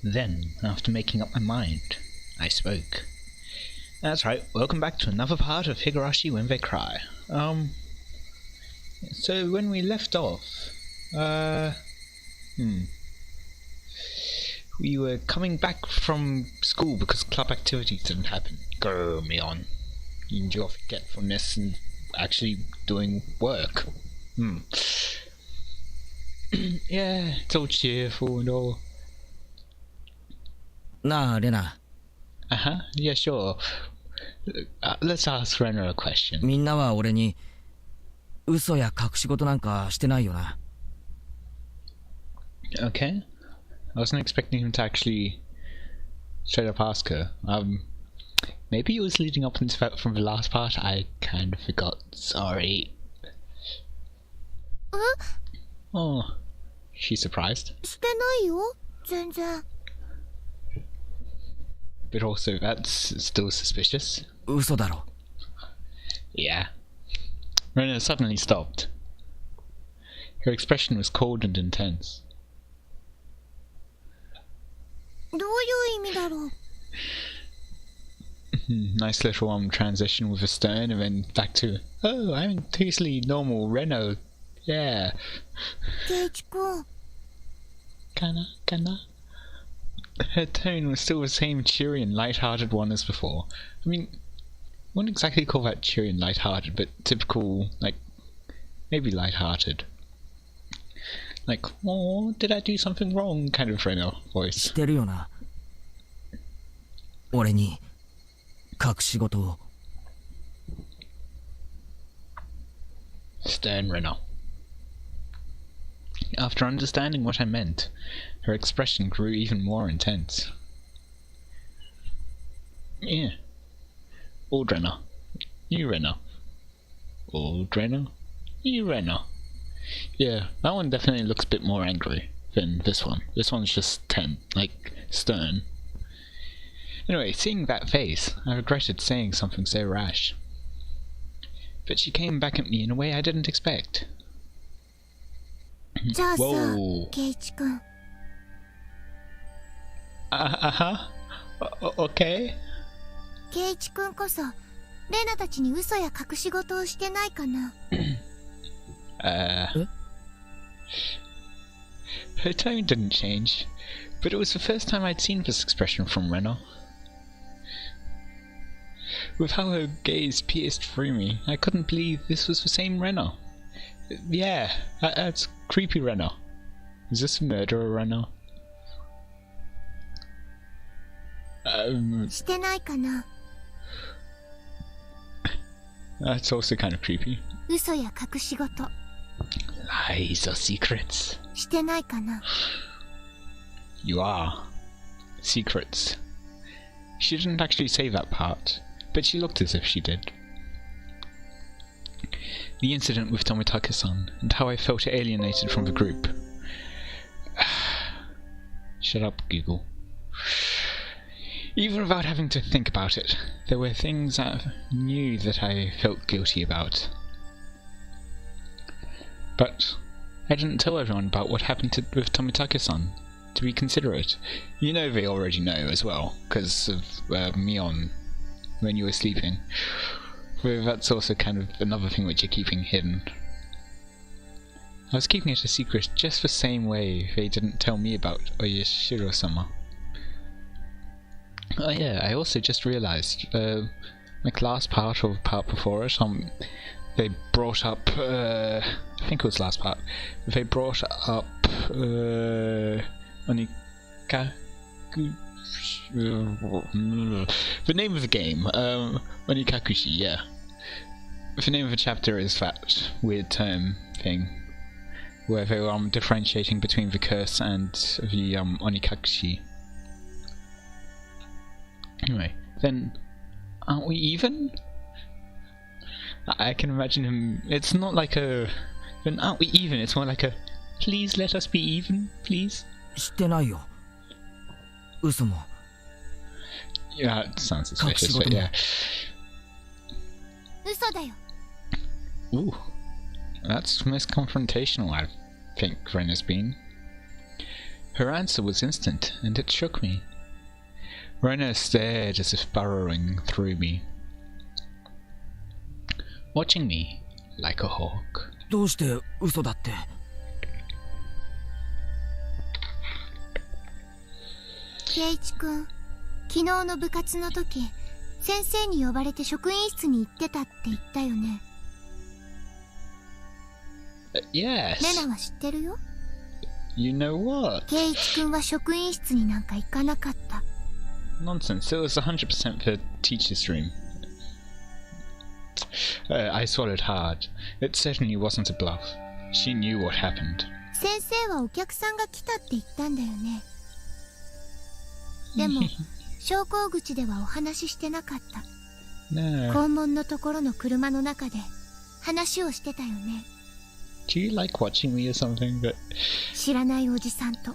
Then, after making up my mind, I spoke. That's right, welcome back to another part of Higurashi When They Cry. So when we left off, we were coming back from school because club activities didn't happen. Go, Mion. You enjoy forgetfulness and actually doing work. Yeah, it's all cheerful and all. Nah, Rena. Yeah, sure. Let's ask Rena a question. みんなは俺に嘘や隠し事なんかしてないよな。Okay. I wasn't expecting him to actually straight up ask her. Maybe it was leading up into that from the last part. I kind of forgot. Sorry. Oh, she's surprised. してないよ、全然。 But also, that's still suspicious. 嘘だろ。 Yeah. Rena suddenly stopped. Her expression was cold and intense. どういう意味だろう。 Nice little transition with a stern and then back to, oh, I'm totally normal Reno. Yeah. ケイチ君。 Kana? Her tone was still the same cheery and light-hearted one as before. I mean, I wouldn't exactly call that cheery and light-hearted, but typical, like, maybe light-hearted. Like, oh, did I do something wrong kind of Reno し voice. てるよな。俺に隠し事を。 Stern Reno. After understanding what I meant, her expression grew even more intense. Yeah. Old Reno. New Reno. Old Reno. New Reno. Yeah, that one definitely looks a bit more angry than this one. This one's just stern. Anyway, seeing that face, I regretted saying something so rash. But she came back at me in a way I didn't expect. じゃあさ、 Whoa. ケイチ君。 Okay. ケイチ君こそ、レナたちに嘘や隠し事をしてないかな。 Her tone didn't change, but it was the first time I'd seen this expression from Reno. With how her gaze pierced through me, I couldn't believe this was the same Reno. Yeah, that's creepy Reno. Is this a murderer Reno? してないかな。 That's also kind of creepy. 嘘や隠し事。 Lies or secrets? してないかな。 You are. Secrets. She didn't actually say that part, but she looked as if she did. The incident with Tomitake-san, and how I felt alienated from the group. Shut up, Google. Even without having to think about it, there were things I knew that I felt guilty about. But I didn't tell everyone about what happened with Tomitake-san, to be considerate. You know they already know as well, because of Mion, when you were sleeping. But that's also kind of another thing which you're keeping hidden. I was keeping it a secret just the same way they didn't tell me about Oyashiro-sama. Oh yeah, I also just realised, like last part or part before it, they brought up, I think it was last part, they brought up, Onikakushi, the name of the game, Onikakushi, yeah. The name of the chapter is that weird term thing, where they were differentiating between the curse and the Onikakushi. Anyway, then, aren't we even? I can imagine him, it's not like a, then aren't we even, it's more like a, please let us be even, please? してないよ。嘘も。 Yeah, it sounds suspicious, but yeah. 嘘だよ。 Ooh, that's the most confrontational I think Rena's been. Her answer was instant, and it shook me. Rena stared as if burrowing through me, watching me like a hawk. どうして嘘だって。圭一くん、昨日の部活の時、先生に呼ばれて職員室に行ってたって言ったよね。Yes. レナは知ってるよ。You know what? 圭一くんは職員室になんか行かなかった。Nonsense. It was 100% the teacher's room. I swallowed hard. It certainly wasn't a bluff. She knew what happened. 先生はお客さんが来たって言ったんだよね。でも昇降口ではお話ししてなかった。No. 校門のところの車の中で話をしてたよね。Do you like watching me or something? But 知らないおじさんと。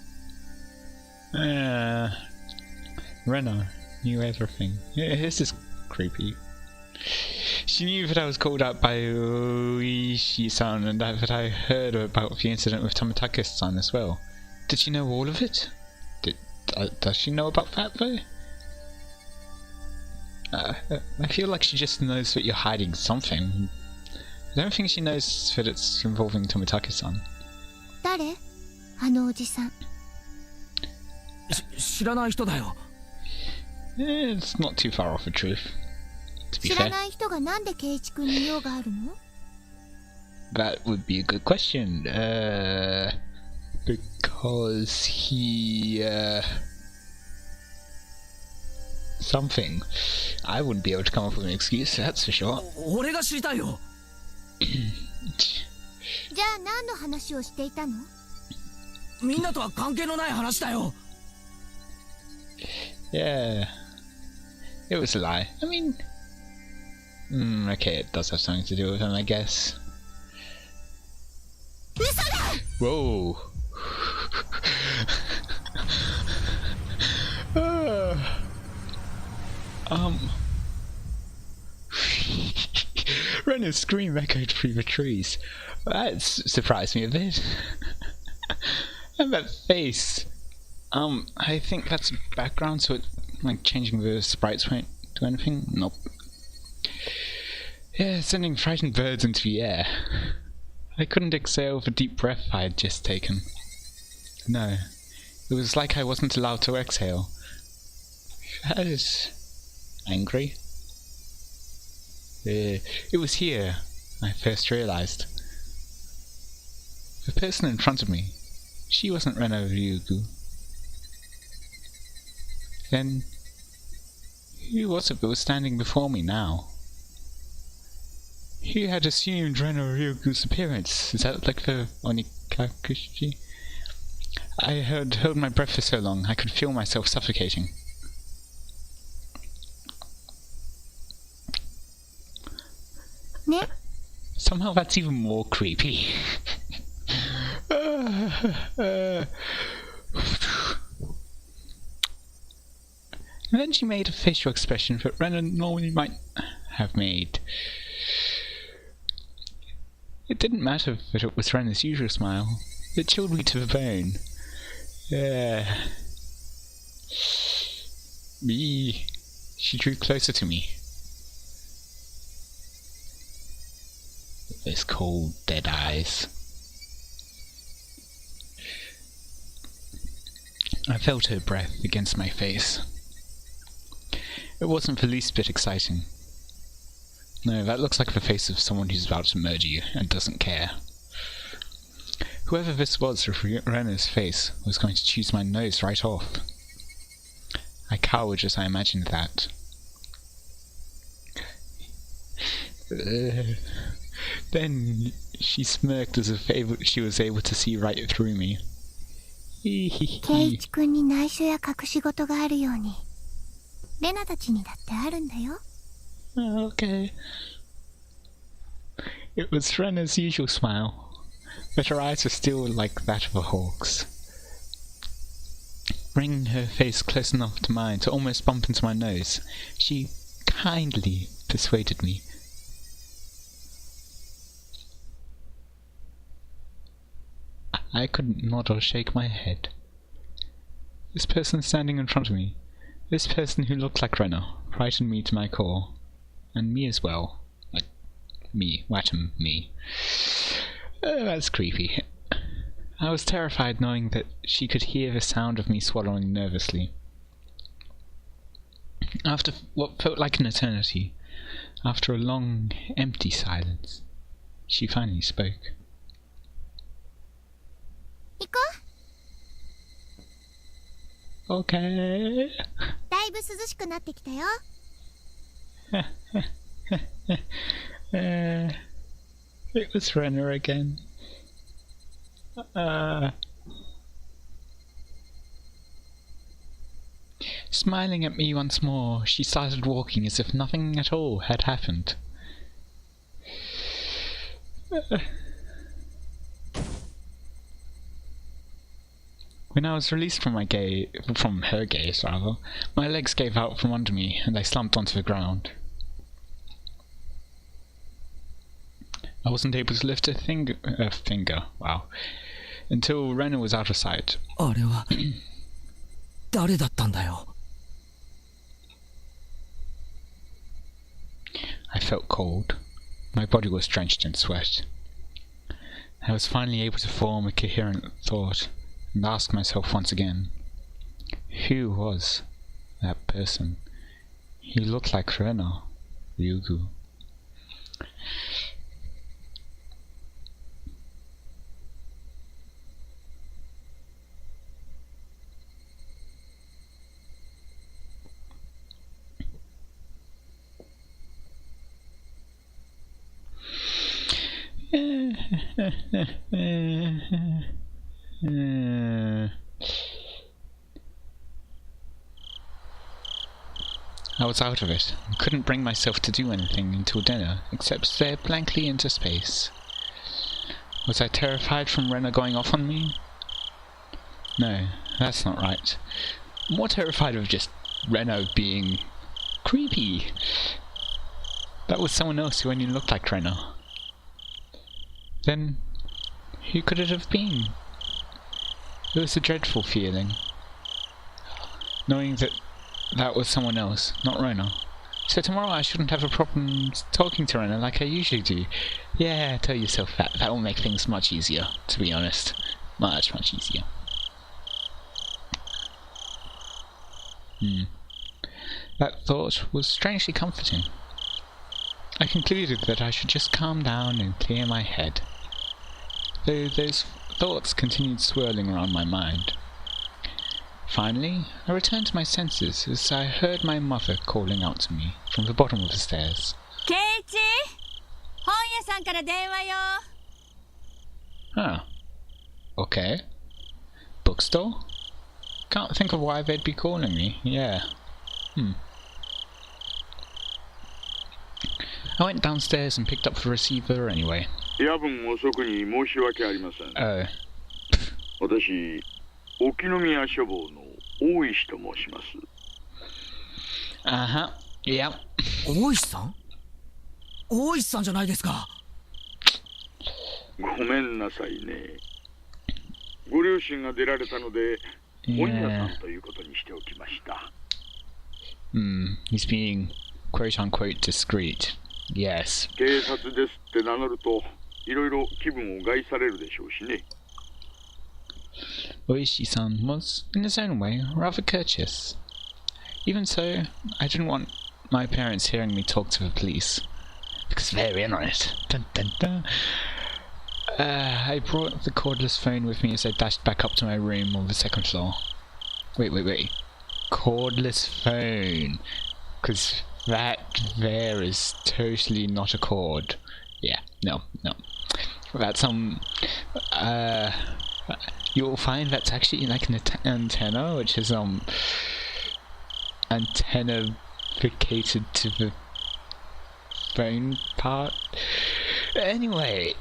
Rena knew everything. This is creepy. She knew that I was called out by Oishi-san and that I heard about the incident with Tomotakis-san as well. Did she know all of it? Does she know about that though? I feel like she just knows that you're hiding something. I don't think she knows that it's involving Tomotakis-san. 誰？あのおじさん。知らない人だよ。It's not too far off the truth. To be 知ら fair. ない人がなんで圭一くんに用があるの？ That would be a good question. Because he, something. I wouldn't be able to come up with an excuse, that's for sure. 俺が知りたいよ。じゃあ何の話をしていたの？みんなとは関係のない話だよ。Yeah. It was a lie. I mean... okay, it does have something to do with him, I guess. 嘘だ！ Whoa. Rena's scream echoed through the trees. That surprised me a bit. And that face. I think that's background, so it, like, changing the sprites won't do anything? Nope. Yeah, sending frightened birds into the air. I couldn't exhale the deep breath I had just taken. No, it was like I wasn't allowed to exhale. That is... angry. It was here I first realized. The person in front of me, she wasn't Reno Ryugu. Then, who was it that was standing before me now? Who had assumed Reno Ryugu's appearance? Is that like the Onikakushi? I had held my breath for so long, I could feel myself suffocating. Ne? Somehow that's even more creepy. And then she made a facial expression that Rena normally might have made. It didn't matter that it was Rena's usual smile. It chilled me to the bone. She drew closer to me. With those cold, dead eyes. I felt her breath against my face. It wasn't the least bit exciting. No, that looks like the face of someone who's about to murder you and doesn't care. Whoever this was with Rena's face was going to choose my nose right off. I cowered as I imagined that. Then she smirked as if she was able to see right through me. 圭一君に内緒や隠し事があるように、レナたちにだってあるんだよ。Okay. It was Rena's usual smile, but her eyes were still like that of a hawk's. Bringing her face close enough to mine to almost bump into my nose, she kindly persuaded me. I couldn't nod or shake my head. This person standing in front of me. This person who looked like Renner frightened me to my core. And me as well. Like, me. Watum, me. That's creepy. I was terrified knowing that she could hear the sound of me swallowing nervously. After what felt like an eternity, after a long, empty silence, she finally spoke. 行こう。 Okay. だいぶ涼しくなってきたよ。It was Renner again. Smiling at me once more, she started walking as if nothing at all had happened. When I was released from her gaze, my legs gave out from under me and I slumped onto the ground. I wasn't able to lift a finger, until Renner was out of sight. あれは誰だったんだよ。 I felt cold. My body was drenched in sweat. I was finally able to form a coherent thought and ask myself once again, who was that person? He looked like Renner, Ryugu. I was out of it, and couldn't bring myself to do anything until dinner, except stare blankly into space. Was I terrified from Renner going off on me? No, that's not right. More terrified of just Renner being creepy. That was someone else who only looked like Renner. Then, who could it have been? It was a dreadful feeling, knowing that that was someone else, not Renner. So tomorrow I shouldn't have a problem talking to Renner like I usually do. Yeah, tell yourself that. That will make things much easier, to be honest. Much easier. That thought was strangely comforting. I concluded that I should just calm down and clear my head, though those thoughts continued swirling around my mind. Finally, I returned to my senses as I heard my mother calling out to me from the bottom of the stairs. Keiichi! 本屋さんから電話よ。 Huh. Okay. Bookstore? Can't think of why they'd be calling me. Yeah. I went downstairs and picked up the receiver anyway. 夜分遅くに申し訳ありません。Oh. 私、沖宮書房の大石と申します。Uh-huh. Yeah. 大石さん？大石さんじゃないですか。ごめんなさいね。ご両親が出られたので、本屋さんということにしておきました。He's being quote-unquote discreet. Yes. 警察ですって名乗ると、いろいろ気分を害されるでしょうしね。Oishi-san was, in his own way, rather courteous. Even so, I didn't want my parents hearing me talk to the police, because they're in on it. Dun, dun, dun. I brought the cordless phone with me as I dashed back up to my room on the second floor. Wait. Cordless phone. Because that there is totally not a cord. Yeah, no. That's you'll find that's actually like an antenna, which is antenna-ficated to the phone part. Anyway,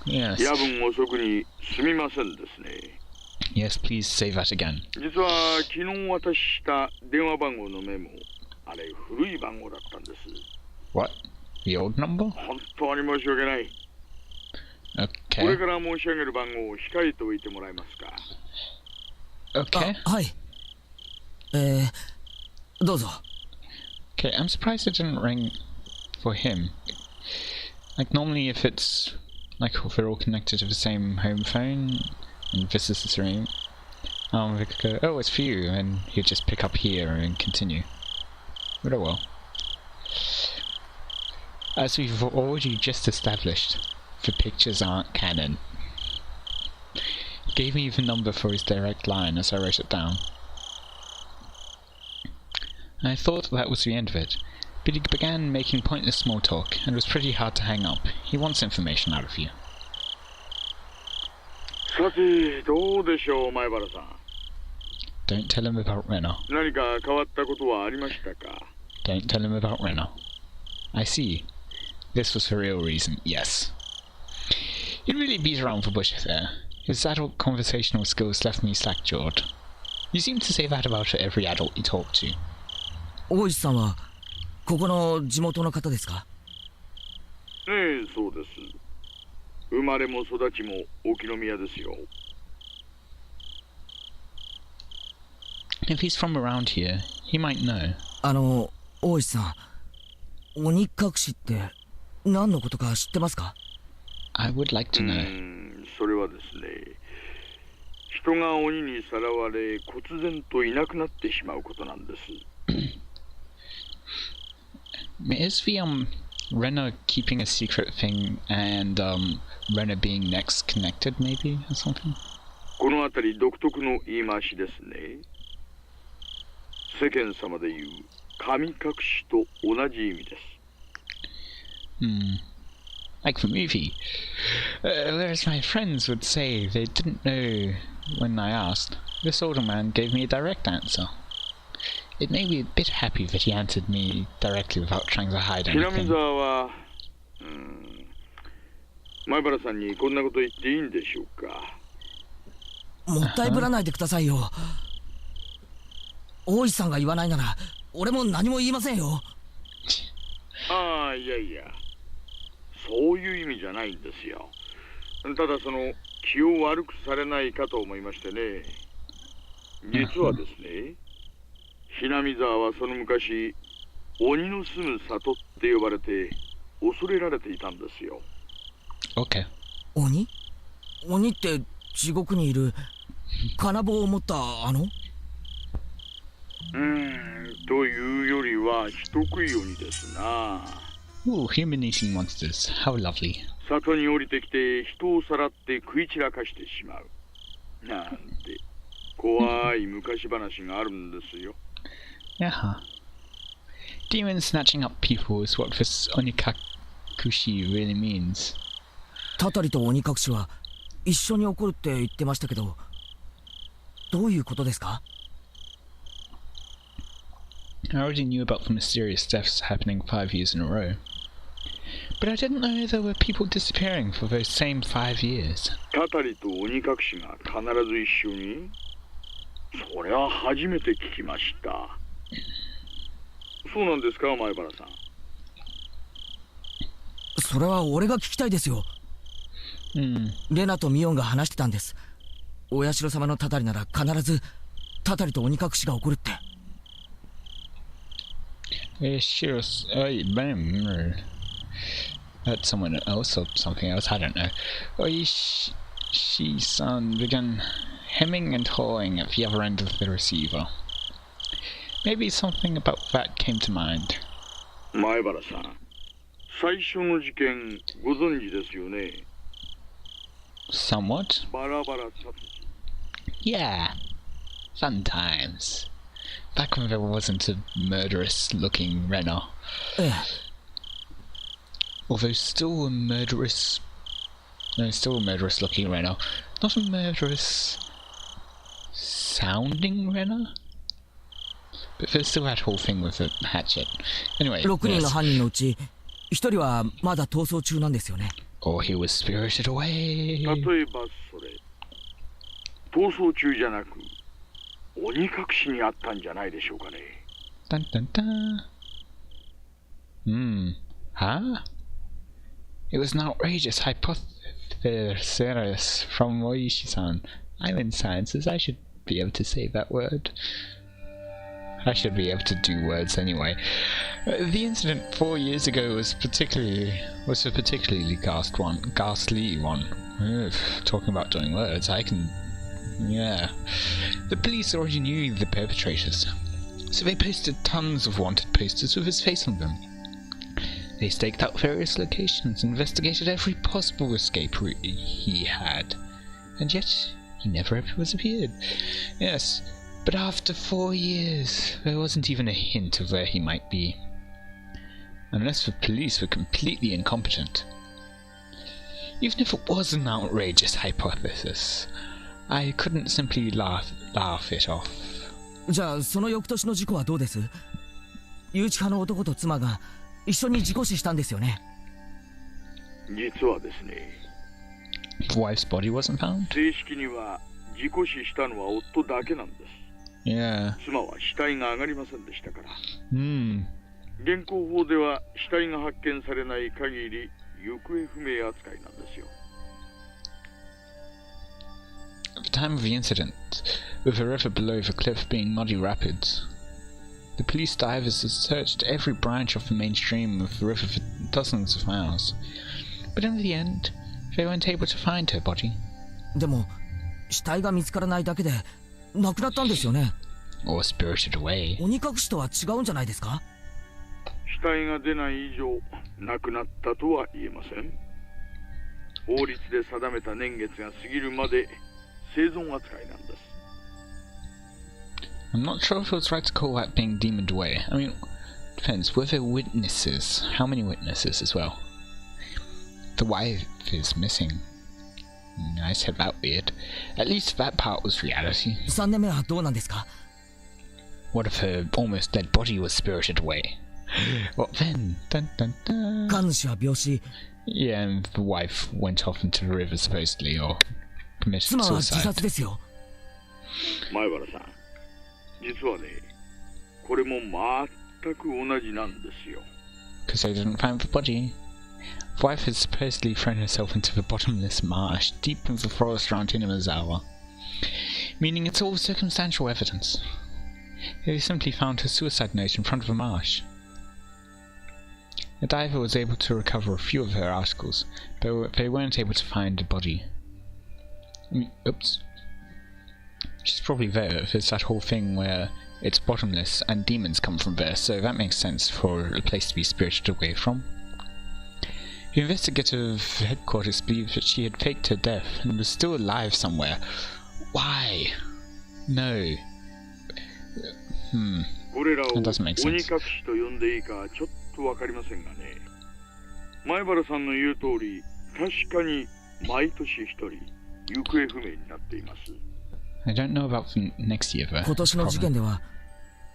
yes. 夜分遅くにすみませんですね。 Yes, please say that again. 実は昨日渡した電話番号のメモ、あれ古い番号だったんです。 What? The old number? 本当に申し訳ない。 Okay. これから申し上げる番号を控えておいてもらえますか。Okay. はい。どうぞ。 Okay, I'm surprised it didn't ring for him. Like, normally if it's... Like, if we're all connected to the same home phone, and this is the ring, we could go, oh, it's for you, and he'd just pick up here and continue. But oh well. As we've already just established, the pictures aren't canon. He gave me the number for his direct line as I wrote it down. I thought that was the end of it, but he began making pointless small talk, and it was pretty hard to hang up. He wants information out of you. さて、どうでしょう、前原さん。 Don't tell him about Renner. 何か変わったことはありましたか？ Don't tell him about Renner. I see. This was the real reason, yes. He really beat around the bush there. His adult conversational skills left me slack-jawed. You seem to say that about every adult you talk to. 大石さんはここの地元の方ですか？ええ、そうです。生まれも育ちも沖宮ですよ。 If he's from around here, he might know. 大石さん、鬼隠しって何のことか知ってますか？ I would like to know. それはですね、人が鬼にさらわれ、忽然といなくなってしまうことなんです。 Is the Renner keeping a secret thing and Renner being next connected maybe or something? このあたり独特の言い回しですね。世間様で言う神隠しと同じ意味です。Like the movie. Whereas my friends would say they didn't know when I asked. This older man gave me a direct answer. It made me a bit happy that he answered me directly without trying to hide 平見 anything. 沢は、前原さんにこんなこと言っていいんでしょうか。もったいぶらないでくださいよ。大石さんが言わないなら俺も何も言いませんよ。ああ、いやいや、そういう意味じゃないんですよ。ただその気を悪くされないかと思いましてね。実はですね、ひなみ沢はその昔鬼の住む里って呼ばれて恐れられていたんですよ。 Okay. 鬼って地獄にいる金棒を持ったというよりは人食い鬼ですな。 Ooh, human-eating monsters. How lovely. 里に降りてきて人をさらって食い散らかしてしまうなんて怖い昔話があるんですよ。 Yeah. Demons snatching up people is what this Onikakushi really means. たたりと鬼隠しは一緒に起こるって言ってましたけど、どういうことですか？ I already knew about the mysterious deaths happening 5 years in a row. But I didn't know there were people disappearing for those same 5 years. たたりと鬼隠しが必ず一緒に？それは初めて聞きました。そうなんですか、前原さん。それは俺が聞きたいですよ。レナとミオンが話してたんです。お社様のたたりなら必ずたたりと鬼隠しが起こるって。Sure. That's someone else or something else, I don't know. She-san began hemming and hawing at the other end of the receiver. Maybe something about that came to mind. 前原さん、最初の事件ご存知ですよね。 Somewhat. バラバラ殺人。 Yeah. Fun times. Back when there wasn't a murderous-looking Renner. ええ。 Although still a murderous... No, still a murderous-looking Renner. Not a murderous-sounding Renner? But there's still that whole thing with the hatchet. Anyway, 6人の yes. 犯人のうち1人はまだ逃走中なんですよね。 Or he was spirited away. 例えばそれ、逃走中じゃなく鬼隠しにあったんじゃないでしょうかね。 Dun dun dun. Huh? It was an outrageous hypothesis from Oishi-san. I'm in sciences, I should be able to say that word. I should be able to do words anyway. The incident 4 years ago was a particularly ghastly one. Ugh, talking about doing words, I can... yeah. The police already knew the perpetrators, so they posted tons of wanted posters with his face on them. They staked out various locations, investigated every possible escape route he had, and yet he never ever was appeared. Yes, but after 4 years, there wasn't even a hint of where he might be. Unless the police were completely incompetent. Even if it was an outrageous hypothesis, I couldn't simply laugh it off. じゃあその翌年の事故はどうです？誘致派の男と妻が一緒に事故死したんですよね。実はですね。The wife's body wasn't found? 正式には事故死したのは夫だけなんです。Yeah. 妻は死体が上がりませんでしたから。Hmm. 現行法では死体が発見されない限り行方不明扱いなんですよ。At the time of the incident, with the river below the cliff being muddy rapids, the police divers had searched every branch of the main stream of the river for dozens of miles. But in the end, they weren't able to find her body. でも死体が見つからないだけで亡くなったんですよね。Or spirited away. 鬼隠しとは違うんじゃないですか？死体が出ない以上亡くなったとは言えません。法律で定めた年月が過ぎるまで生存扱いなんです。I'm not sure if it was right to call that being demoned away. I mean, depends. Were there witnesses? How many witnesses as well? The wife is missing. I said that weird. At least that part was reality. 3年目はどうなんですか？ What if her almost dead body was spirited away? What then? Dun, dun, dun. 神主は病死、 Yeah, and the wife went off into the river supposedly, or committed 妻は自 suicide. 殺ですよ。前原さん、実はね、これも全く同じなんですよ。 Because they didn't find the body. The wife had supposedly thrown herself into the bottomless marsh deep in the forest around Hinamazawa, meaning it's all circumstantial evidence. They simply found her suicide note in front of a marsh. A diver was able to recover a few of her articles, but they weren't able to find a body. Oops. She's probably there if it's that whole thing where it's bottomless and demons come from there, so that makes sense for a place to be spirited away from. The investigative headquarters believed that she had faked her death and was still alive somewhere. Why? No. これらを鬼 That doesn't make 隠 sense. しと呼んでいいかちょっとわかりませんがね。前原さんの言う通り、確かに毎年一人行方不明になっています。I don't know about the next year though. 今年の事件では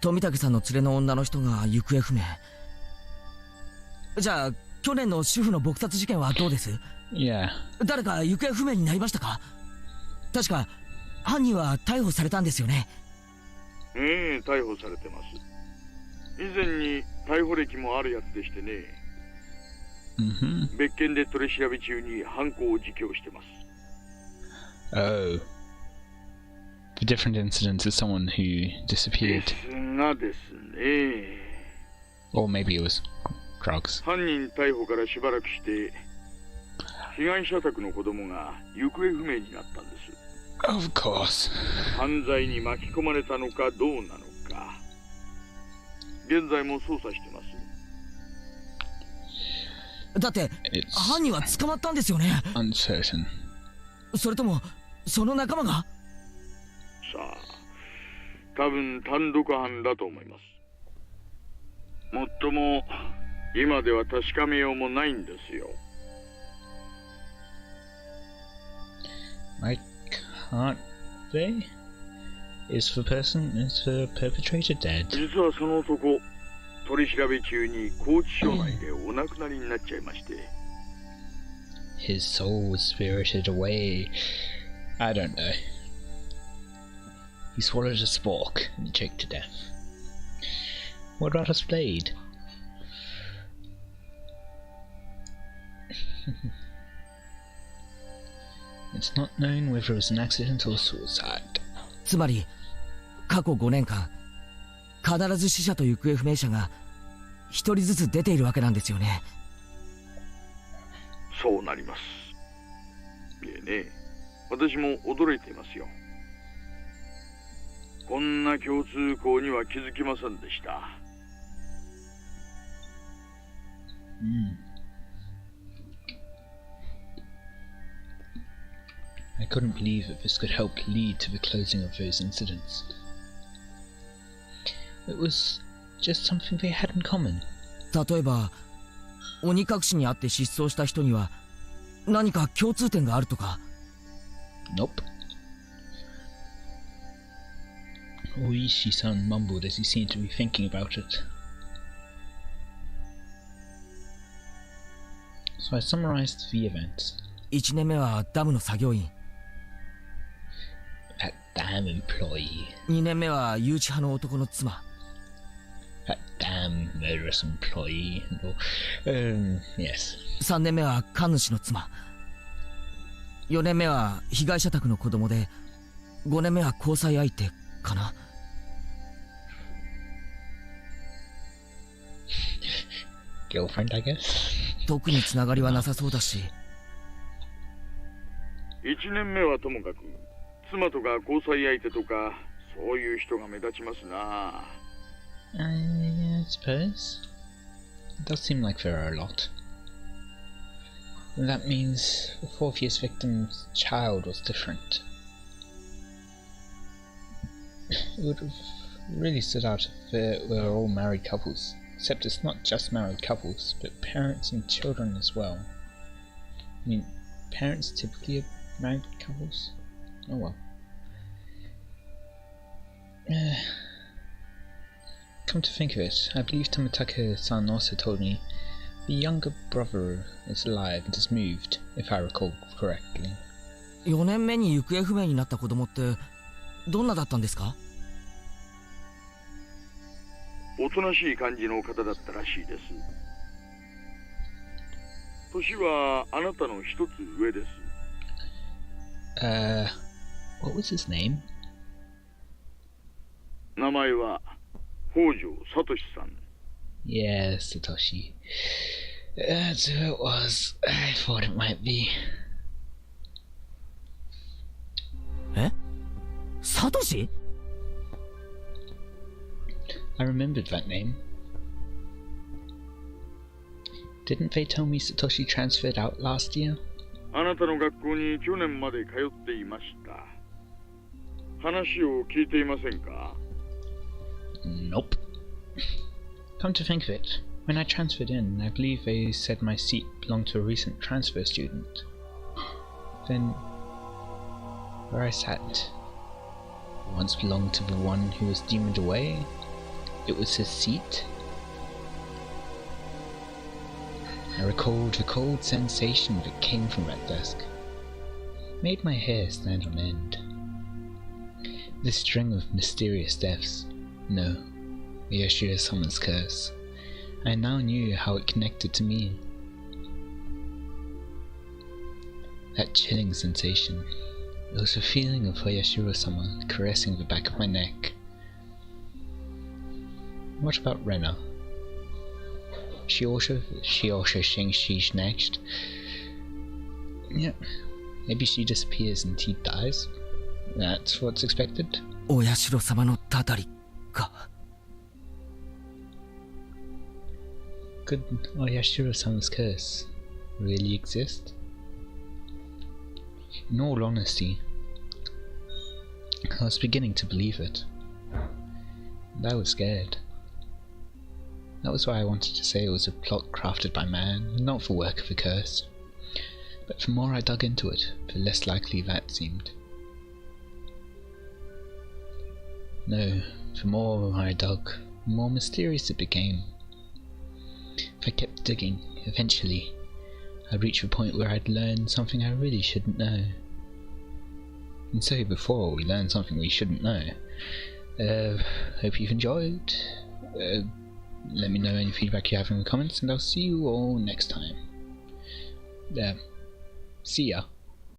富武さんの連れの女の人が行方不明。じゃあ去年の主婦の撲殺事件はどうです？ Yeah. 誰か行方不明になりましたか？確か犯人は逮捕されたんですよね。ええ、逮捕されてます。以前に逮捕歴もあるやつでしてね。Mm-hmm. 別件で取り調べ中に犯行を自供してます。Oh. The different incidents is someone who で disappeared. すがですね。 Or maybe it was drugs. 犯人逮捕からしばらくして被害者宅の子供が行方不明になったんです。 Of course. 犯罪に巻き込まれたのかどうなのか現在も捜査してます。だって犯人は捕まったんですよね。 Uncertain. それともその仲間が？さあ、多分単独犯だと思います。もっとも今では確かめようもないんですよ。I can't say. Is the perpetrator dead? 実はその男、取り調べ中に拘置所内でお亡くなりになっちゃいまして。His soul was spirited away. I don't know. He swallowed a spork and choked to death. What about his blade? It's not known whether it was an accident or suicide. つまり過去5年間必ず死者と行方不明者が一人ずつ出ているわけなんですよね。そうなります。いえね、私も驚いていますよ。こんな共通項には気づきませんでした。I couldn't believe that this could help lead to the closing of those incidents. It was just something they had in common. 例えば鬼隠しにあって失踪した人には何か共通点があるとか。 Nope. Oishi-san mumbled as he seemed to be thinking about it. So I summarized the events. 1年目はダムの作業員、 That damn employee. 2年目は誘致派の男の妻、 That damn murderous employee. Yes. 3年目は神主の妻、4年目は被害者宅の子供で、5年目は交際相手かな。Girlfriend, I guess. 特につながりはなさそうだし。1年目はともかく妻とか交際相手とかそういう人が目立ちますな。I suppose. It does seem like there are a lot. That means the fourth year's victim's child was different. It would have really stood out if they were all married couples. Except it's not just married couples, but parents and children as well. I mean, parents typically are married couples? Oh well. Come to think of it, I believe Tomitake-san also told me the younger brother is alive and has moved, if I recall correctly. 4年目に行方不明になった子供ってどんなだったんですか？おとなしい感じの方だったらしいです。年はあなたの一つ上です。What was his name? 名前は北条聡さん。Yeah, Satoshi. That's who it was. I thought it might be. え？サトシ？ I remembered that name. Didn't they tell me Satoshi transferred out last year? あなたの学校に去年まで通っていました。話を聞いていませんか？ Nope. Come to think of it, when I transferred in, I believe they said my seat belonged to a recent transfer student. Then, where I sat once belonged to the one who was demoned away. It was his seat. I recalled the cold sensation that came from that desk. It made my hair stand on end. This string of mysterious deaths. No, Yashiro-sama's curse. I now knew how it connected to me. That chilling sensation. It was a feeling of Yashiro-sama caressing the back of my neck. What about Rena? She also thinks she's next. Yeah, maybe she disappears and he dies. That's what's expected. お社様のたたりか。 Could Oyashiro-sama's curse really exist? In all honesty, I was beginning to believe it. And I was scared. That was why I wanted to say it was a plot crafted by man, not the work of a curse. But the more I dug into it, the less likely that seemed. No, the more I dug, the more mysterious it became. If I kept digging, eventually, I'd reach the point where I'd learn something I really shouldn't know. And so before we learn something we shouldn't know. Hope you've enjoyed. Let me know any feedback you have in the comments, and I'll see you all next time. See ya.